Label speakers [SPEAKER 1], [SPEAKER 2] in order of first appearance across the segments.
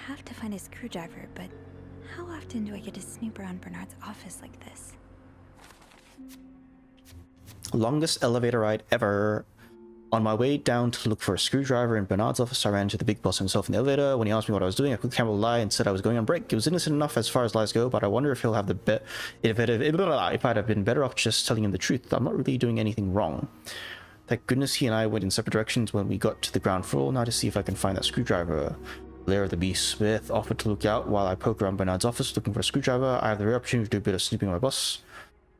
[SPEAKER 1] have to find a screwdriver, but how often do I get to snoop around Bernard's office like this?
[SPEAKER 2] Longest elevator ride ever. On my way down to look for a screwdriver in Bernard's office, I ran into the big boss himself in the elevator. When he asked me what I was doing, I quickly came a lie and said I was going on break. It was innocent enough as far as lies go, but I wonder if he'll have the if I'd have been better off just telling him the truth. I'm not really doing anything wrong. Thank goodness he and I went in separate directions when we got to the ground floor. Now to see if I can find that screwdriver. Lair of the Beast. Smith offered to look out while I poke around Bernard's office looking for a screwdriver. I have the rare opportunity to do a bit of snooping on my boss.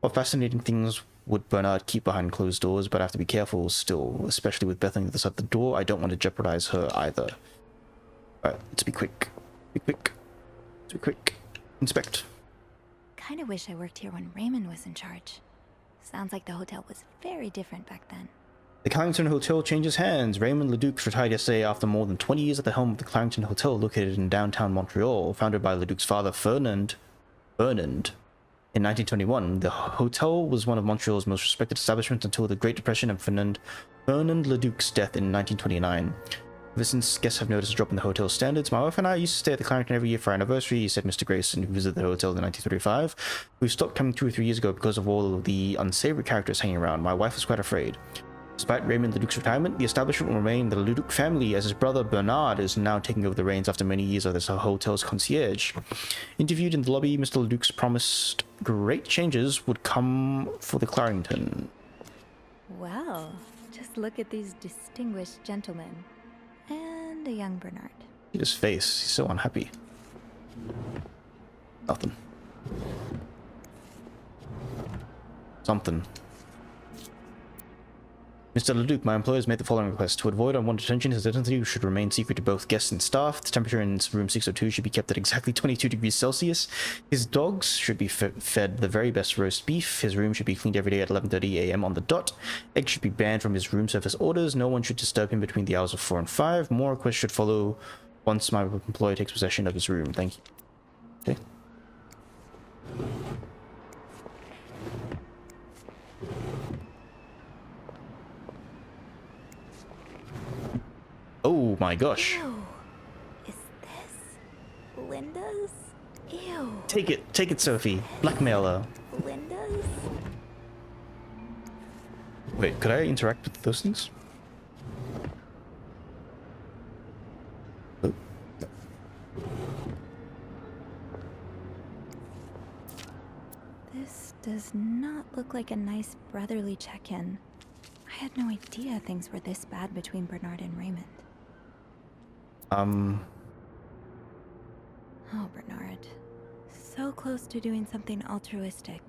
[SPEAKER 2] What fascinating things would Bernard keep behind closed doors, but I have to be careful still, especially with Beth on the other side of the door. I don't want to jeopardize her either. Alright, let's be quick. Be quick. Let's be quick. Inspect.
[SPEAKER 1] Kinda wish I worked here when Raymond was in charge. Sounds like the hotel was very different back then.
[SPEAKER 2] The Clarington Hotel changes hands. Raymond Leduc retired yesterday after more than 20 years at the helm of the Clarington Hotel, located in downtown Montreal, founded by Leduc's father, Fernand. In 1921, the hotel was one of Montreal's most respected establishments until the Great Depression and Fernand Leduc's death in 1929. Ever since, guests have noticed a drop in the hotel's standards. My wife and I used to stay at the Clarington every year for our anniversary, said Mr. Grayson, who visited the hotel in 1935. We stopped coming 2 or 3 years ago because of all of the unsavory characters hanging around. My wife was quite afraid. Despite Raymond Leduc's retirement, the establishment will remain the Leduc family, as his brother Bernard is now taking over the reins after many years as the hotel's concierge. Interviewed in the lobby, Mr. Leduc promised great changes would come for the Clarington.
[SPEAKER 1] Well, just look at these distinguished gentlemen. And a young Bernard.
[SPEAKER 2] Look at his face, he's so unhappy. Nothing. Something. Mr. Leduc, my employers made the following request. To avoid unwanted attention, his identity should remain secret to both guests and staff. The temperature in room 602 should be kept at exactly 22 degrees Celsius. His dogs should be fed the very best roast beef. His room should be cleaned every day at 11:30 a.m. on the dot. Eggs should be banned from his room service orders. No one should disturb him between the hours of 4 and 5. More requests should follow once my employer takes possession of his room. Thank you. Okay. Oh my gosh.
[SPEAKER 1] Ew. Is this Linda's? Ew.
[SPEAKER 2] Take it, Sophie. Blackmail her.
[SPEAKER 1] Linda's?
[SPEAKER 2] Wait, could I interact with those things? Oh.
[SPEAKER 1] This does not look like a nice brotherly check-in. I had no idea things were this bad between Bernard and Raymond. Oh, Bernard. So close to doing something altruistic,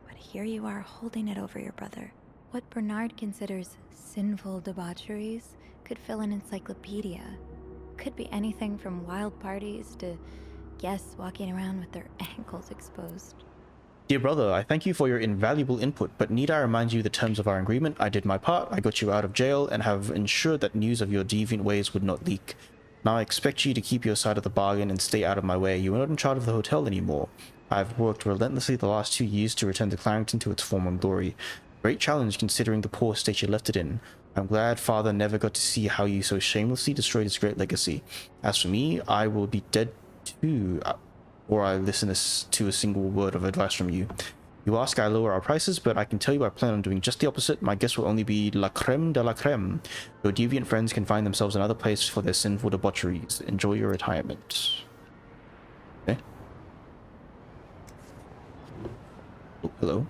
[SPEAKER 1] but here you are holding it over your brother. What Bernard considers sinful debaucheries could fill an encyclopedia. Could be anything from wild parties to guests walking around with their ankles exposed.
[SPEAKER 2] Dear brother, I thank you for your invaluable input, but need I remind you the terms of our agreement? I did my part, I got you out of jail, and have ensured that news of your deviant ways would not leak. Now I expect you to keep your side of the bargain and stay out of my way. You are not in charge of the hotel anymore. I've worked relentlessly the last 2 years to return the Clarington to its former glory. Great challenge considering the poor state you left it in. I'm glad father never got to see how you so shamelessly destroyed his great legacy. As for me, I will be dead too, or I listen to a single word of advice from you. You ask I lower our prices, but I can tell you I plan on doing just the opposite. My guests will only be la creme de la creme. Your deviant friends can find themselves another place for their sinful debaucheries. Enjoy your retirement. Okay. Oh, hello.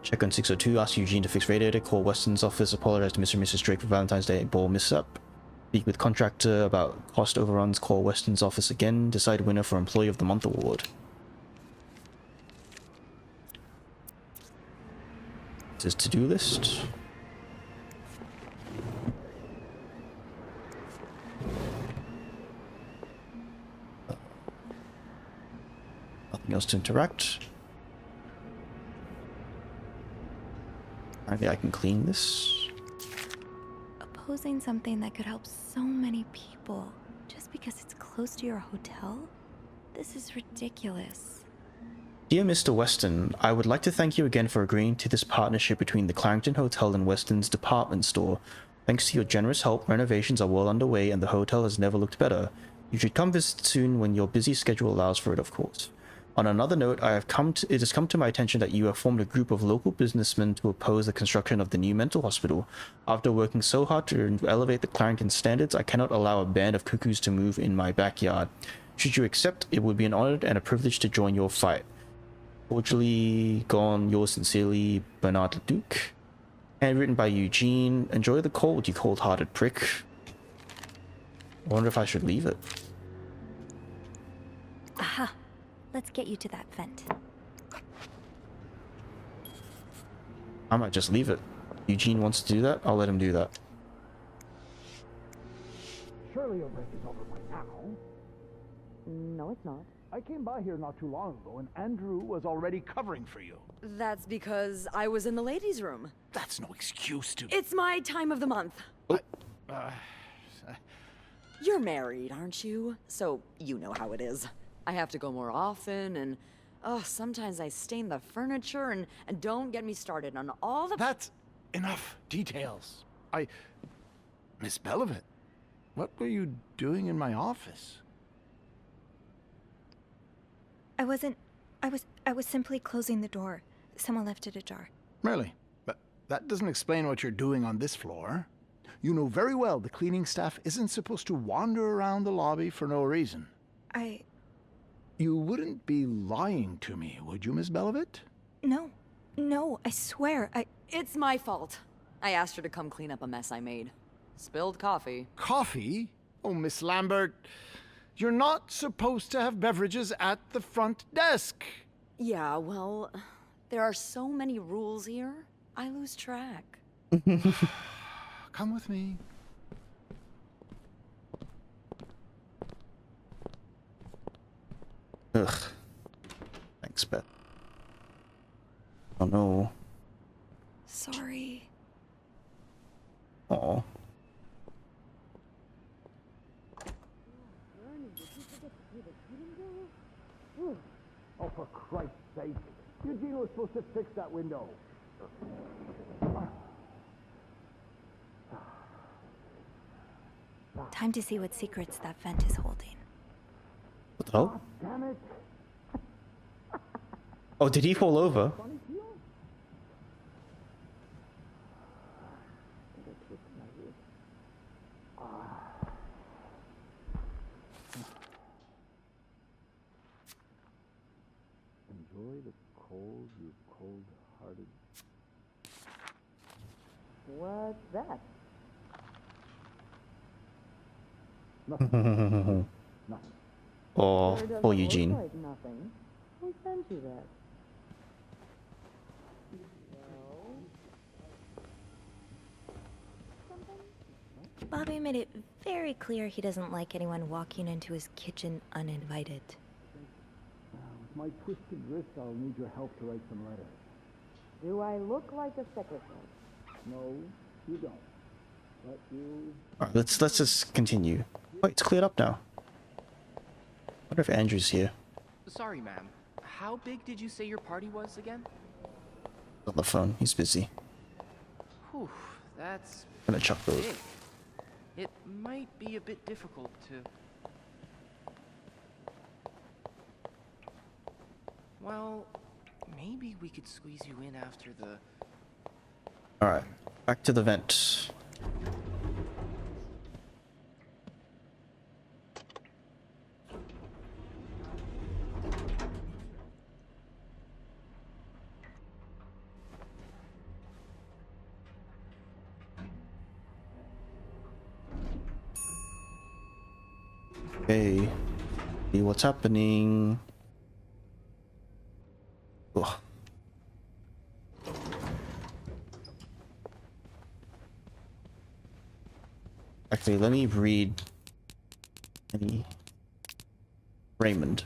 [SPEAKER 2] Check on 602, ask Eugene to fix radiator, call Weston's office, apologize to Mr. and Mrs. Drake for Valentine's Day ball mishap. Speak with contractor about cost overruns, call Weston's office again, decide winner for Employee of the Month award. This is to-do list. Nothing else to interact. Apparently I can clean this.
[SPEAKER 1] Opposing something that could help so many people just because it's close to your hotel? This is ridiculous.
[SPEAKER 2] Dear Mr. Weston, I would like to thank you again for agreeing to this partnership between the Clarington Hotel and Weston's department store. Thanks to your generous help, renovations are well underway and the hotel has never looked better. You should come visit soon when your busy schedule allows for it, of course. On another note, it has come to my attention that you have formed a group of local businessmen to oppose the construction of the new mental hospital. After working so hard to elevate the Clarington standards, I cannot allow a band of cuckoos to move in my backyard. Should you accept, it would be an honor and a privilege to join your fight. Cordially gone, yours sincerely, Bernard Leduc. Handwritten by Eugene. Enjoy the cold, you cold-hearted prick. I wonder if I should leave it.
[SPEAKER 1] Aha! Let's get you to that vent.
[SPEAKER 2] I might just leave it. Eugene wants to do that, I'll let him do that.
[SPEAKER 3] Surely your break is over by now.
[SPEAKER 4] No, it's not.
[SPEAKER 3] I came by here not too long ago, and Andrew was already covering for you.
[SPEAKER 4] That's because I was in the ladies' room.
[SPEAKER 3] That's no excuse to...
[SPEAKER 4] It's my time of the month. You're married, aren't you? So you know how it is. I have to go more often, and sometimes I stain the furniture, and don't get me started on all the...
[SPEAKER 3] That's enough details. Miss Bellevitte, what were you doing in my office?
[SPEAKER 1] I was simply closing the door. Someone left it ajar.
[SPEAKER 3] Really? But that doesn't explain what you're doing on this floor. You know very well the cleaning staff isn't supposed to wander around the lobby for no reason. You wouldn't be lying to me, would you, Miss Bellevitte?
[SPEAKER 1] No, I swear,
[SPEAKER 4] It's my fault. I asked her to come clean up a mess I made. Spilled coffee.
[SPEAKER 3] Coffee? Oh, Miss Lambert, you're not supposed to have beverages at the front desk.
[SPEAKER 4] Yeah, well, there are so many rules here, I lose track.
[SPEAKER 3] Come with me.
[SPEAKER 2] Ugh. Thanks, Beth. Oh no.
[SPEAKER 1] sorry.
[SPEAKER 2] Aw.
[SPEAKER 3] Oh, for Christ's sake. Eugene was supposed to fix that window.
[SPEAKER 1] Time to see what secrets that vent is holding.
[SPEAKER 2] What the hell?
[SPEAKER 3] Damn it.
[SPEAKER 2] Oh, did he fall over?
[SPEAKER 3] Enjoy the cold, you cold-hearted...
[SPEAKER 4] What's that?
[SPEAKER 3] Nothing. Nothing.
[SPEAKER 2] Oh,
[SPEAKER 4] Sure
[SPEAKER 2] poor
[SPEAKER 4] doesn't
[SPEAKER 2] Eugene.
[SPEAKER 4] look like nothing. Who sent you that?
[SPEAKER 1] Bobby made it very clear he doesn't like anyone walking into his kitchen uninvited.
[SPEAKER 3] With my twisted wrist, I'll need your help to write some letters.
[SPEAKER 4] Do I look like a secretary?
[SPEAKER 3] No, you don't. But you...
[SPEAKER 2] Alright, let's just continue. Wait, it's cleared up now. Wonder if Andrew's here.
[SPEAKER 5] Sorry, ma'am. How big did you say your party was again?
[SPEAKER 2] On the phone, he's busy.
[SPEAKER 5] Whew, that's
[SPEAKER 2] Gonna chuck those.
[SPEAKER 5] big. It might be a bit difficult to... Well, maybe we could squeeze you in after the...
[SPEAKER 2] Alright, back to the vent. Okay, see what's happening. Ugh. Actually, let me read Raymond.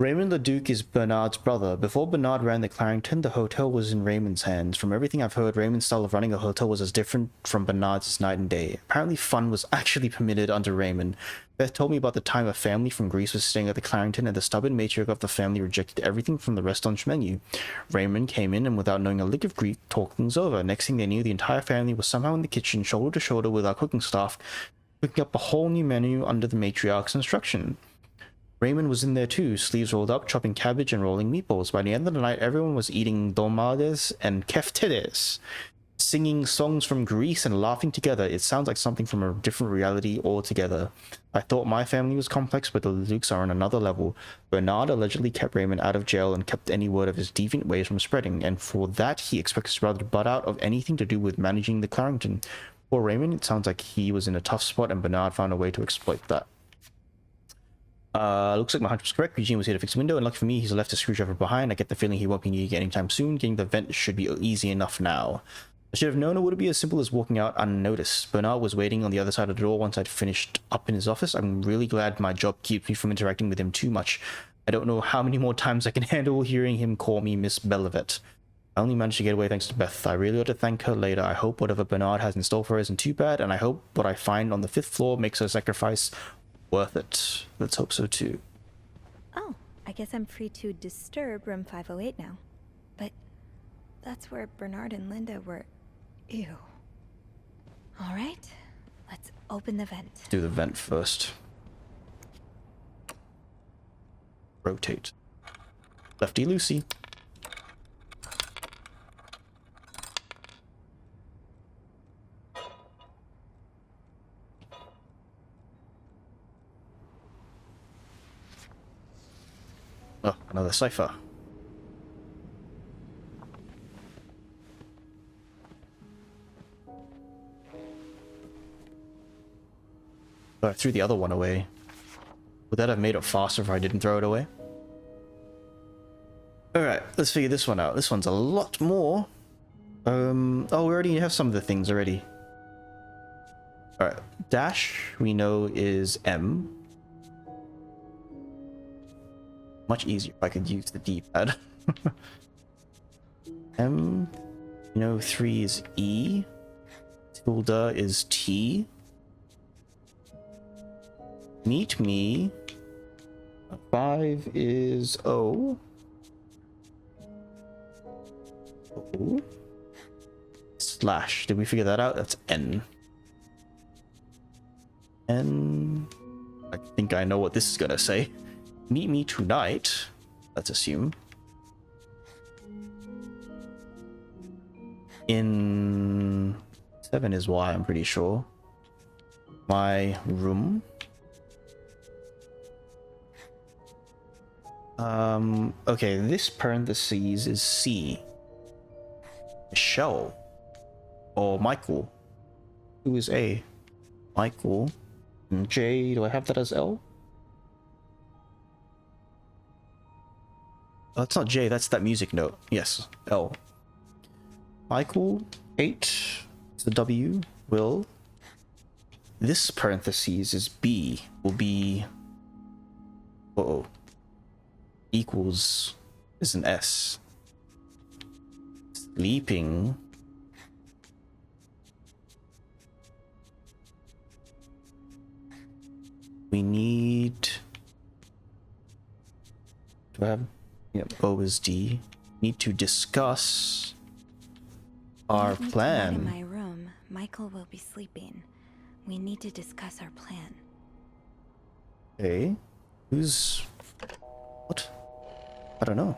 [SPEAKER 2] Raymond Leduc is Bernard's brother. Before Bernard ran the Clarington, the hotel was in Raymond's hands. From everything I've heard, Raymond's style of running a hotel was as different from Bernard's as night and day. Apparently fun was actually permitted under Raymond. Beth told me about the time a family from Greece was staying at the Clarington and the stubborn matriarch of the family rejected everything from the restaurant's menu. Raymond came in and without knowing a lick of Greek, talked things over. Next thing they knew, the entire family was somehow in the kitchen, shoulder to shoulder with our cooking staff, cooking up a whole new menu under the matriarch's instruction. Raymond was in there too, sleeves rolled up, chopping cabbage and rolling meatballs. By the end of the night, everyone was eating dolmades and keftedes, singing songs from Greece and laughing together. It sounds like something from a different reality altogether. I thought my family was complex, but the Leducs are on another level. Bernard allegedly kept Raymond out of jail and kept any word of his deviant ways from spreading, and for that he expects his brother to butt out of anything to do with managing the Clarington. For Raymond, it sounds like he was in a tough spot and Bernard found a way to exploit that. Looks like my hunch was correct. Eugene was here to fix the window, and lucky for me, he's left a screwdriver behind. I get the feeling he won't be needing it anytime soon. Getting the vent should be easy enough now. I should have known it would be as simple as walking out unnoticed. Bernard was waiting on the other side of the door once I'd finished up in his office. I'm really glad my job keeps me from interacting with him too much. I don't know how many more times I can handle hearing him call me Miss Belivet. I only managed to get away thanks to Beth. I really ought to thank her later. I hope whatever Bernard has in store for her isn't too bad, and I hope what I find on the 5th floor makes her sacrifice worth it. Let's hope so too.
[SPEAKER 1] Oh, I guess I'm free to disturb room 508 now. But that's where Bernard and Linda were. Ew. All right, let's open the vent.
[SPEAKER 2] Do the vent first. Rotate. Lefty loosey. Oh, another cipher. Oh, I threw the other one away. Would that have made it faster if I didn't throw it away? Alright, let's figure this one out. This one's a lot more. Oh, we already have some of the things already. Alright, dash we know is M. Much easier if I could use the D-pad. M, you know, 3 is E. Tilde is T. Meet me. 5 is O. O. Slash. Did we figure that out? That's N. N. I think I know what this is gonna say. Meet me tonight. Let's assume. In 7 is Y, I'm pretty sure. My room. Okay, this parentheses is C. Michelle. Or Michael. Who is A? Michael. And J, do I have that as L? Oh, that's not J, that's that music note. Yes, L. Michael, 8 is the W. Will. This parentheses is B. Will be... Uh-oh. Equals is an S. Sleeping. We need... Do I have... Yep, O is D. Need to discuss our plan.
[SPEAKER 1] In my room, Michael will be sleeping. We need to discuss our plan.
[SPEAKER 2] Okay. Who's... What? I don't know.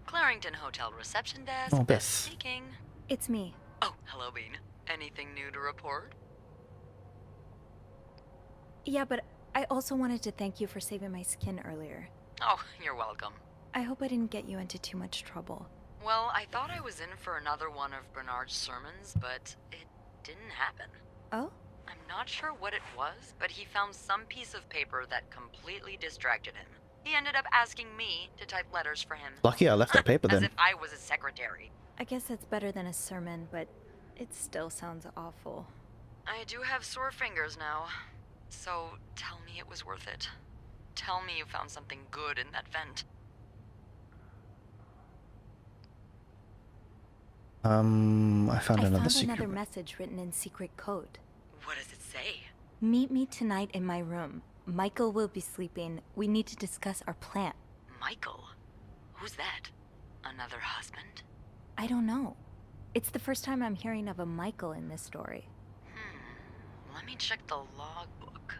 [SPEAKER 4] Clarington Hotel reception desk.
[SPEAKER 2] Oh, Beth.
[SPEAKER 4] Speaking.
[SPEAKER 1] It's me.
[SPEAKER 4] Oh, hello, Bean. Anything new to report?
[SPEAKER 1] Yeah, but I also wanted to thank you for saving my skin earlier.
[SPEAKER 4] Oh, you're welcome.
[SPEAKER 1] I hope I didn't get you into too much trouble.
[SPEAKER 4] Well, I thought I was in for another one of Bernard's sermons, but it didn't happen.
[SPEAKER 1] Oh?
[SPEAKER 4] I'm not sure what it was, but he found some piece of paper that completely distracted him. He ended up asking me to type letters for him.
[SPEAKER 2] Lucky I left that paper
[SPEAKER 4] As
[SPEAKER 2] then.
[SPEAKER 4] if I was his secretary.
[SPEAKER 1] I guess that's better than a sermon, but it still sounds awful.
[SPEAKER 4] I do have sore fingers now. So, tell me it was worth it. Tell me you found something good in that vent.
[SPEAKER 2] I found another secret.
[SPEAKER 1] Another message written in secret code.
[SPEAKER 4] What does it say?
[SPEAKER 1] Meet me tonight in my room. Michael will be sleeping. We need to discuss our plan.
[SPEAKER 4] Michael? Who's that? Another husband?
[SPEAKER 1] I don't know. It's the first time I'm hearing of a Michael in this story.
[SPEAKER 4] Let me check the logbook.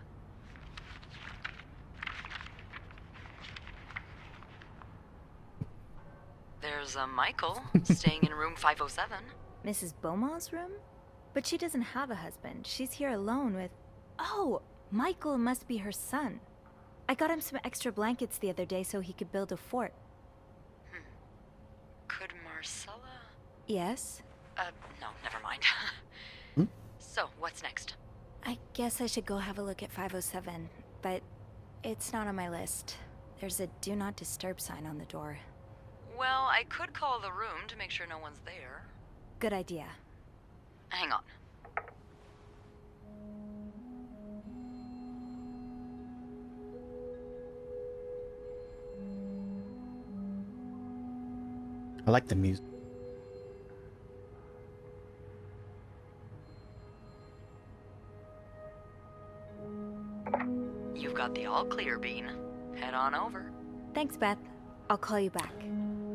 [SPEAKER 4] There's a Michael staying in room 507.
[SPEAKER 1] Mrs. Beaumont's room? But she doesn't have a husband. She's here alone with... Oh! Michael must be her son. I got him some extra blankets the other day so he could build a fort.
[SPEAKER 4] Could Marcella...
[SPEAKER 1] Yes?
[SPEAKER 4] No, never mind. So, what's next?
[SPEAKER 1] I guess I should go have a look at 507, but it's not on my list. There's a do not disturb sign on the door.
[SPEAKER 4] Well, I could call the room to make sure no one's there.
[SPEAKER 1] Good idea.
[SPEAKER 4] Hang on.
[SPEAKER 2] I like the music.
[SPEAKER 4] You've got the all clear, Bean. Head on over.
[SPEAKER 1] Thanks, Beth. I'll call you back.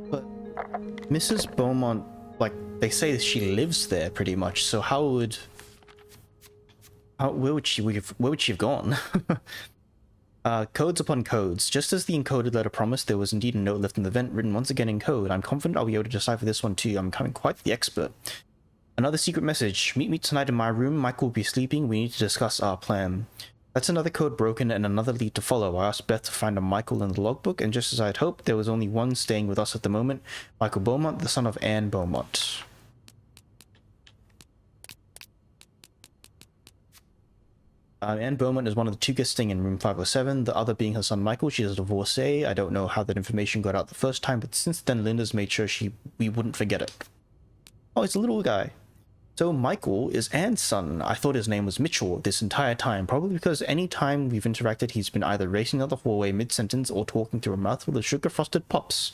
[SPEAKER 2] But Mrs. Beaumont, like, they say she lives there pretty much, so where would she have gone? Codes upon codes. Just as the encoded letter promised, there was indeed a note left in the vent written once again in code. I'm confident I'll be able to decipher this one too. I'm becoming quite the expert. Another secret message. Meet me tonight in my room. Michael will be sleeping. We need to discuss our plan. That's another code broken and another lead to follow. I asked Beth to find a Michael in the logbook, and just as I had hoped, there was only one staying with us at the moment. Michael Beaumont, the son of Anne Beaumont. Anne Beaumont is one of the two guests staying in room 507, the other being her son Michael. She is a divorcee. I don't know how that information got out the first time, but since then Linda's made sure we wouldn't forget it. Oh, it's a little guy. So Michael is Anne's son. I thought his name was Mitchell this entire time, probably because any time we've interacted he's been either racing down the hallway mid-sentence or talking through a mouthful of sugar-frosted pops.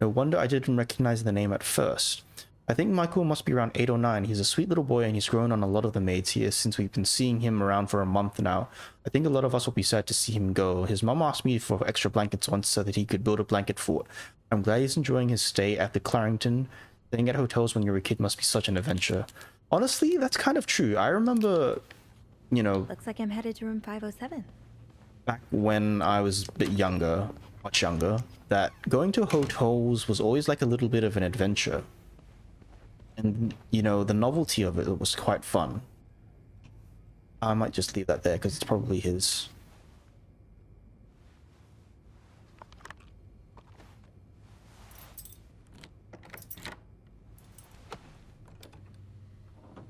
[SPEAKER 2] No wonder I didn't recognize the name at first. I think Michael must be around 8 or 9. He's a sweet little boy and he's grown on a lot of the maids here since we've been seeing him around for a month now. I think a lot of us will be sad to see him go. His mum asked me for extra blankets once so that he could build a blanket fort. I'm glad he's enjoying his stay at the Clarington. Staying at hotels when you're a kid must be such an adventure. Honestly, that's kind of true. I remember, you know...
[SPEAKER 1] Looks like I'm headed to room 507.
[SPEAKER 2] Back when I was a bit younger, much younger, that going to hotels was always like a little bit of an adventure. And, you know, the novelty of it was quite fun. I might just leave that there because it's probably his.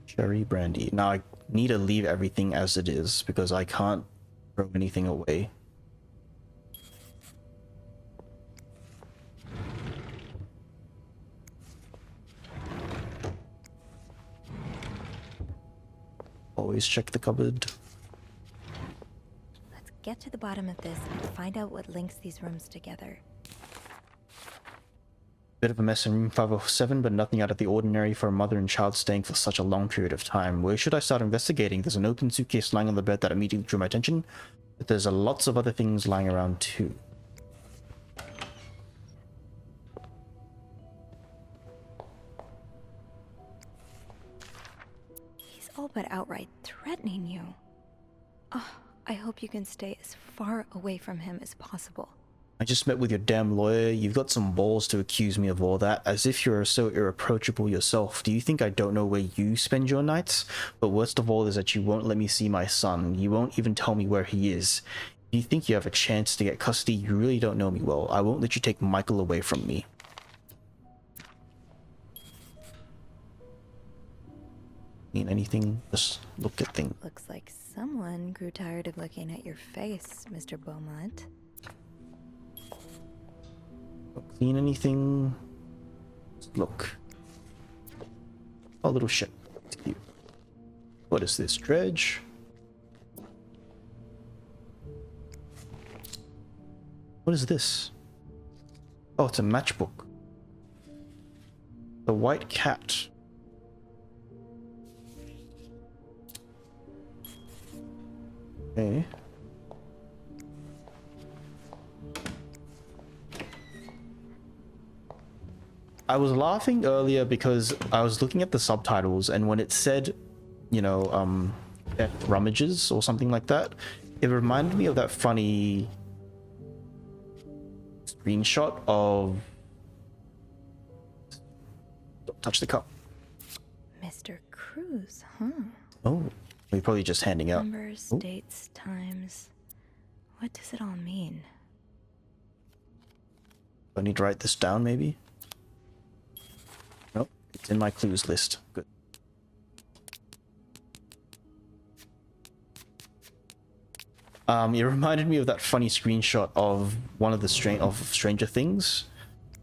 [SPEAKER 2] Cherry brandy. Now I need to leave everything as it is because I can't throw anything away. Always check the cupboard.
[SPEAKER 1] Let's get to the bottom of this and find out what links these rooms together.
[SPEAKER 2] Bit of a mess in room 507, but nothing out of the ordinary for a mother and child staying for such a long period of time. Where should I start investigating? There's an open suitcase lying on the bed that immediately drew my attention, but there's lots of other things lying around too.
[SPEAKER 1] He's all but outright threatening you. Oh, I hope you can stay as far away from him as possible.
[SPEAKER 2] I just met with your damn lawyer. You've got some balls to accuse me of all that, as if you're so irreproachable yourself. Do you think I don't know where you spend your nights? But worst of all is that you won't let me see my son. You won't even tell me where he is. If you think you have a chance to get custody, you really don't know me well. I won't let you take Michael away from me. Mean anything? Just look at things.
[SPEAKER 1] Looks like someone grew tired of looking at your face, Mr. Beaumont.
[SPEAKER 2] Don't clean anything. Just look. Oh, little ship. It's cute. What is this? Dredge? What is this? Oh, it's a matchbook. The White Cat. Okay. I was laughing earlier because I was looking at the subtitles, and when it said, you know, Death Rummages or something like that, it reminded me of that funny screenshot of... Don't touch the cup.
[SPEAKER 1] Mr. Cruz, huh?
[SPEAKER 2] Oh, we're probably just handing out.
[SPEAKER 1] Numbers, dates, times. What does it all mean?
[SPEAKER 2] I need to write this down, maybe? Nope, it's in my clues list. Good. It reminded me of that funny screenshot of one of the Stranger Things,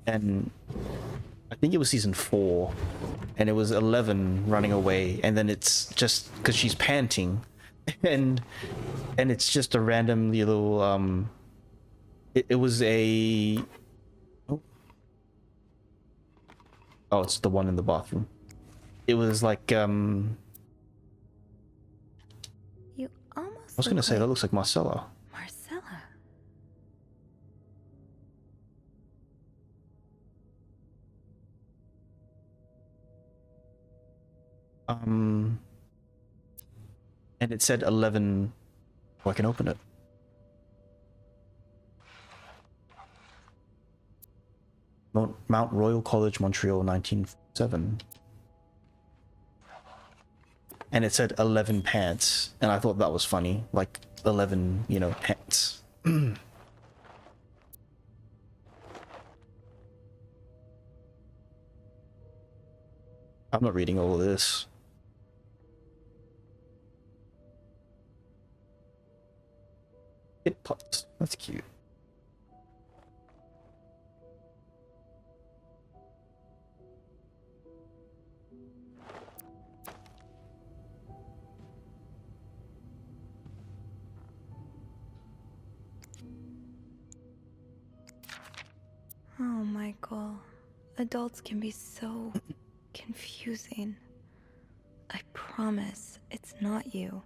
[SPEAKER 2] and I think it was season 4, and it was 11 running away, and then it's just because she's panting, and it's just a random little it was a oh, it's the one in the bathroom. It was like
[SPEAKER 1] You almost
[SPEAKER 2] I was gonna say that looks like Marcella.
[SPEAKER 1] Marcella.
[SPEAKER 2] And it said 11. Oh, I can open it. Mount Royal College, Montreal, 1947. And it said 11 pants, and I thought that was funny, like 11, you know, pants. I'm not reading all of this. It pops. That's cute.
[SPEAKER 1] Oh, Michael. Adults can be so confusing. I promise it's not you.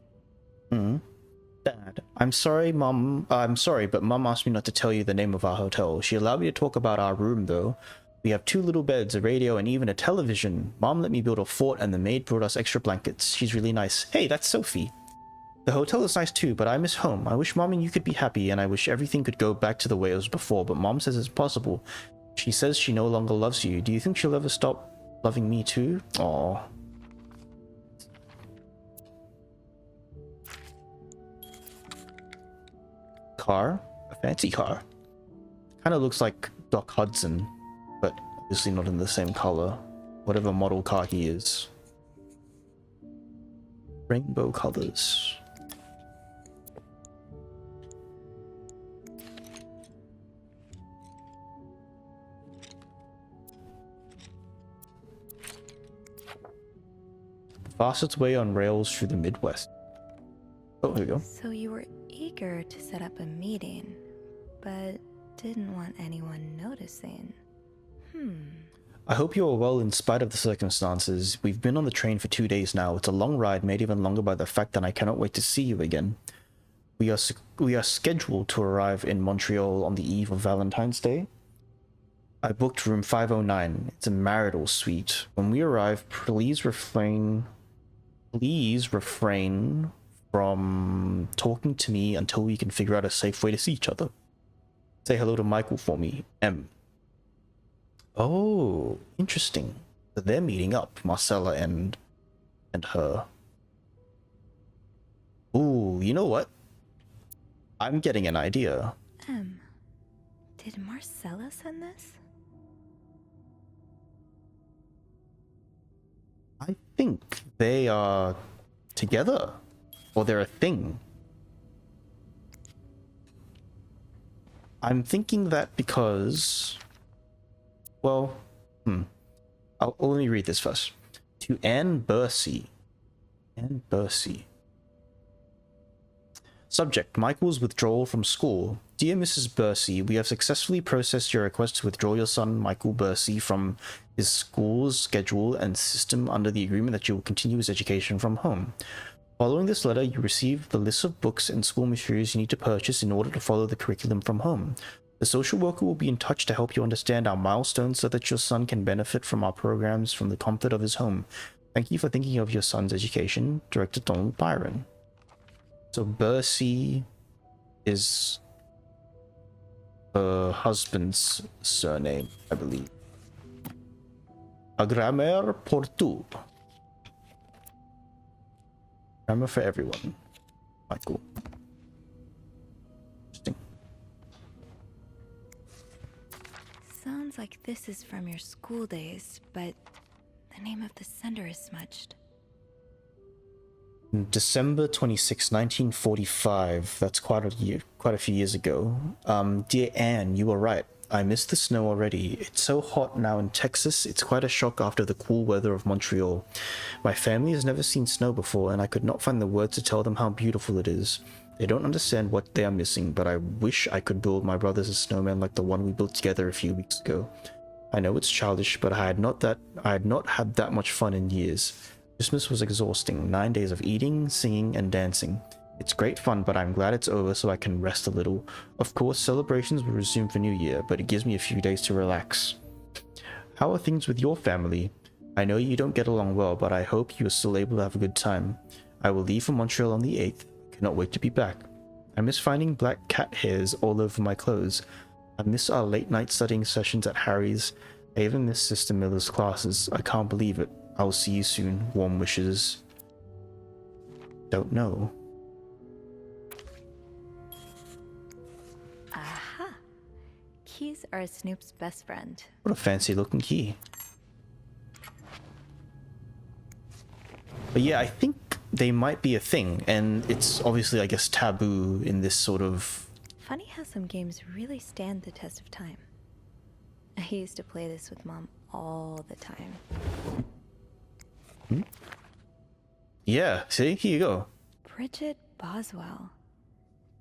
[SPEAKER 2] Dad, I'm sorry, Mom. I'm sorry, but Mom asked me not to tell you the name of our hotel. She allowed me to talk about our room, though. We have 2 little beds, a radio, and even a television. Mom let me build a fort, and the maid brought us extra blankets. She's really nice. Hey, that's Sophie. The hotel is nice too, but I miss home. I wish Mom and you could be happy, and I wish everything could go back to the way it was before, but Mom says it's possible. She says she no longer loves you. Do you think she'll ever stop loving me too? Aww. Car? A fancy car. Kind of looks like Doc Hudson, but obviously not in the same color. Whatever model car he is. Rainbow colors. Fastest way on rails through the Midwest. Oh, here we go.
[SPEAKER 1] So you were eager to set up a meeting, but didn't want anyone noticing.
[SPEAKER 2] I hope you are well in spite of the circumstances. We've been on the train for 2 days now. It's a long ride, made even longer by the fact that I cannot wait to see you again. We are scheduled to arrive in Montreal on the eve of Valentine's Day. I booked room 509. It's a marital suite. When we arrive, please refrain from talking to me until we can figure out a safe way to see each other. Say hello to Michael for me. M. Oh, interesting. So they're meeting up, Marcella and her. Ooh, you know what? I'm getting an idea.
[SPEAKER 1] Did Marcella send this?
[SPEAKER 2] I think they are together. Or they're a thing. I'm thinking that because... Well, let me read this first. To Anne Bursey. Anne Bursey. Subject, Michael's withdrawal from school. Dear Mrs. Bursey, we have successfully processed your request to withdraw your son, Michael Bursey, from his school's schedule and system under the agreement that you will continue his education from home. Following this letter, you receive the list of books and school materials you need to purchase in order to follow the curriculum from home. The social worker will be in touch to help you understand our milestones so that your son can benefit from our programs from the comfort of his home. Thank you for thinking of your son's education, Director Donald Byron. So Bursey is her husband's surname, I believe. A grammar pour tout. Grammar for everyone. Michael. Interesting.
[SPEAKER 1] Sounds like this is from your school days, but the name of the sender is smudged.
[SPEAKER 2] December 26, 1945. That's quite a few years ago. Dear Anne, you were right. I miss the snow already. It's so hot now in Texas, it's quite a shock after the cool weather of Montreal. My family has never seen snow before, and I could not find the words to tell them how beautiful it is. They don't understand what they are missing, but I wish I could build my brothers a snowman like the one we built together a few weeks ago. I know it's childish, but I had not had that much fun in years. Christmas was exhausting. 9 days of eating, singing, and dancing. It's great fun, but I'm glad it's over so I can rest a little. Of course, celebrations will resume for New Year, but it gives me a few days to relax. How are things with your family? I know you don't get along well, but I hope you are still able to have a good time. I will leave for Montreal on the 8th. Cannot wait to be back. I miss finding black cat hairs all over my clothes. I miss our late night studying sessions at Harry's. I even miss Sister Miller's classes. I can't believe it. I will see you soon. Warm wishes. Don't know.
[SPEAKER 1] Aha! Keys are Snoop's best friend.
[SPEAKER 2] What a fancy looking key. But yeah, I think they might be a thing, and it's obviously, I guess, taboo in this sort of...
[SPEAKER 1] Funny how some games really stand the test of time. I used to play this with Mom all the time.
[SPEAKER 2] Yeah, see? Here you go.
[SPEAKER 1] Bridget Boswell.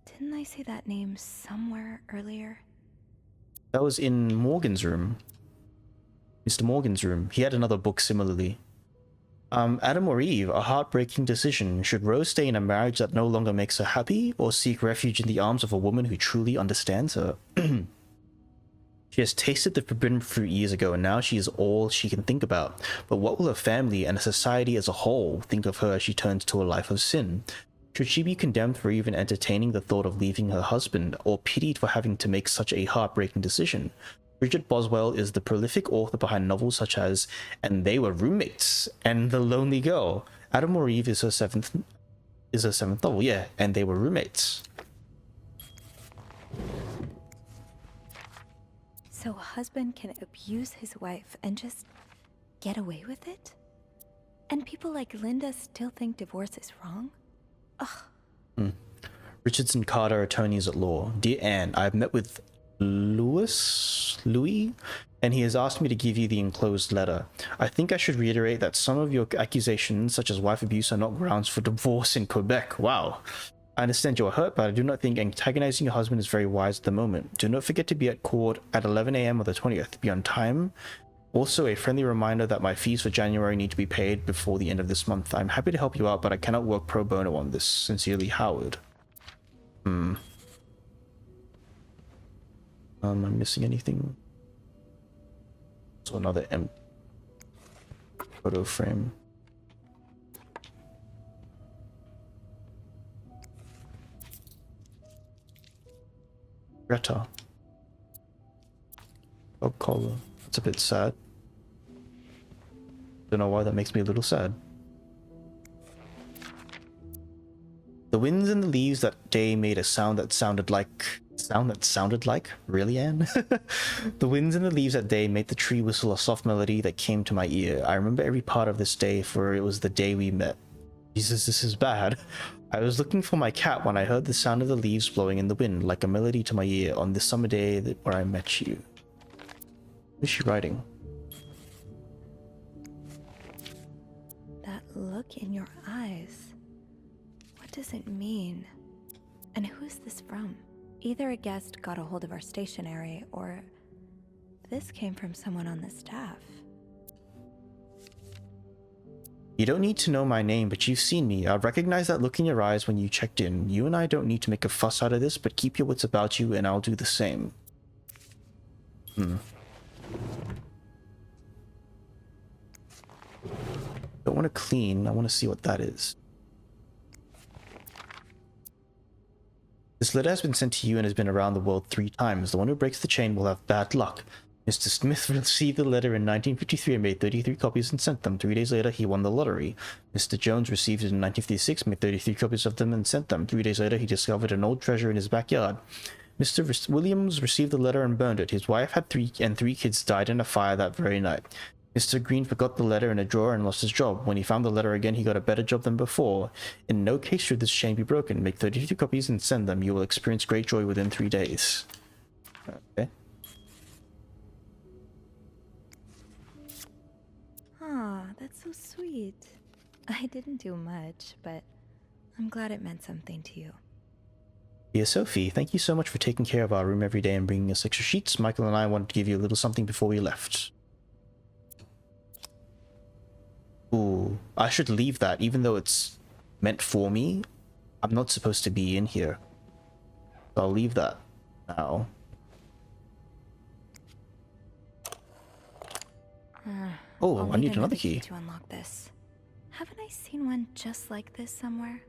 [SPEAKER 1] Didn't I see that name somewhere earlier?
[SPEAKER 2] That was in Morgan's room. Mr. Morgan's room. He had another book similarly. Adam or Eve, a heartbreaking decision. Should Rose stay in a marriage that no longer makes her happy, or seek refuge in the arms of a woman who truly understands her? She has tasted the forbidden fruit years ago, and now she is all she can think about. But what will her family and society as a whole think of her as she turns to a life of sin? Should she be condemned for even entertaining the thought of leaving her husband, or pitied for having to make such a heartbreaking decision? Bridget Boswell is the prolific author behind novels such as And They Were Roommates and The Lonely Girl. Adam or Eve is her seventh novel, yeah, And They Were Roommates.
[SPEAKER 1] So a husband can abuse his wife and just get away with it? And people like Linda still think divorce is wrong? Ugh.
[SPEAKER 2] Richardson Carter, attorneys at law. Dear Anne, I've met with Louis, and he has asked me to give you the enclosed letter. I think I should reiterate that some of your accusations, such as wife abuse, are not grounds for divorce in Quebec. Wow. I understand you are hurt, but I do not think antagonizing your husband is very wise at the moment. Do not forget to be at court at 11 a.m. on the 20th. Be on time. Also, a friendly reminder that my fees for January need to be paid before the end of this month. I'm happy to help you out, but I cannot work pro bono on this. Sincerely, Howard. Am I missing anything? So another photo frame. Greta. Dog collar. That's a bit sad. Don't know why that makes me a little sad. The winds and the leaves that day made a sound that sounded like... Really, Anne? The winds and the leaves that day made the tree whistle a soft melody that came to my ear. I remember every part of this day, for it was the day we met. Jesus, this is bad. I was looking for my cat when I heard the sound of the leaves blowing in the wind, like a melody to my ear, on this summer day where I met you. What is she writing?
[SPEAKER 1] That look in your eyes. What does it mean? And who is this from? Either a guest got a hold of our stationery, or this came from someone on the staff.
[SPEAKER 2] You don't need to know my name, but you've seen me. I recognize that look in your eyes when you checked in. You and I don't need to make a fuss out of this, but keep your wits about you and I'll do the same. Don't want to clean. I want to see what that is. This letter has been sent to you and has been around the world 3 times. The one who breaks the chain will have bad luck. Mr. Smith received the letter in 1953 and made 33 copies and sent them. 3 days later, he won the lottery. Mr. Jones received it in 1956, made 33 copies of them and sent them. 3 days later, he discovered an old treasure in his backyard. Mr. Williams received the letter and burned it. His wife had 3 kids died in a fire that very night. Mr. Green forgot the letter in a drawer and lost his job. When he found the letter again, he got a better job than before. In no case should this chain be broken. Make 32 copies and send them. You will experience great joy within 3 days. Okay.
[SPEAKER 1] Aw, that's so sweet. I didn't do much, but I'm glad it meant something to you.
[SPEAKER 2] Dear Sophie, thank you so much for taking care of our room every day and bringing us extra sheets. Michael and I wanted to give you a little something before we left. Ooh, I should leave that, even though it's meant for me. I'm not supposed to be in here. So I'll leave that now. Oh, I need another key.
[SPEAKER 1] To unlock this. Haven't I seen one just like this somewhere?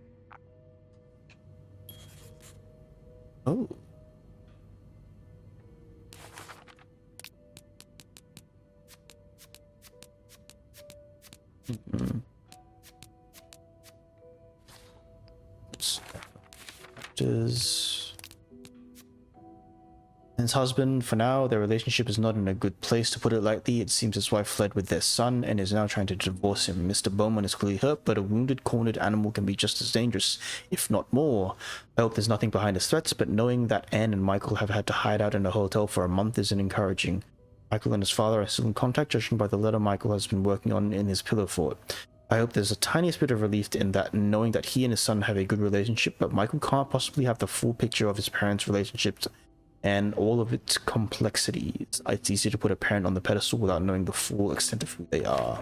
[SPEAKER 2] Oh. His husband, for now, their relationship is not in a good place, to put it lightly. It seems his wife fled with their son and is now trying to divorce him. Mr. Beaumont is clearly hurt, but a wounded, cornered animal can be just as dangerous, if not more. I hope there's nothing behind his threats, but knowing that Anne and Michael have had to hide out in a hotel for a month isn't encouraging. Michael and his father are still in contact, judging by the letter Michael has been working on in his pillow fort. I hope there's a tiniest bit of relief in that, knowing that he and his son have a good relationship, but Michael can't possibly have the full picture of his parents' relationships and all of its complexities. It's easy to put a parent on the pedestal without knowing the full extent of who they are.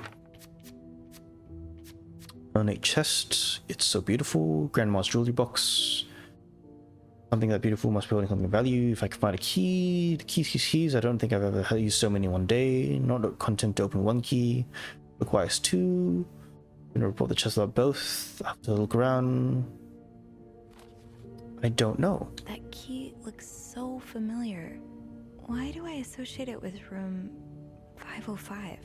[SPEAKER 2] Ornate chest. It's so beautiful. Grandma's jewelry box. Something that beautiful must be holding something of value. If I can find a key. The keys. I don't think I've ever used so many in one day. Not content to open 1 key. Requires 2. I'm gonna report the chest about both. I have to look around. I don't know.
[SPEAKER 1] That key looks so familiar. Why do I associate it with room 505?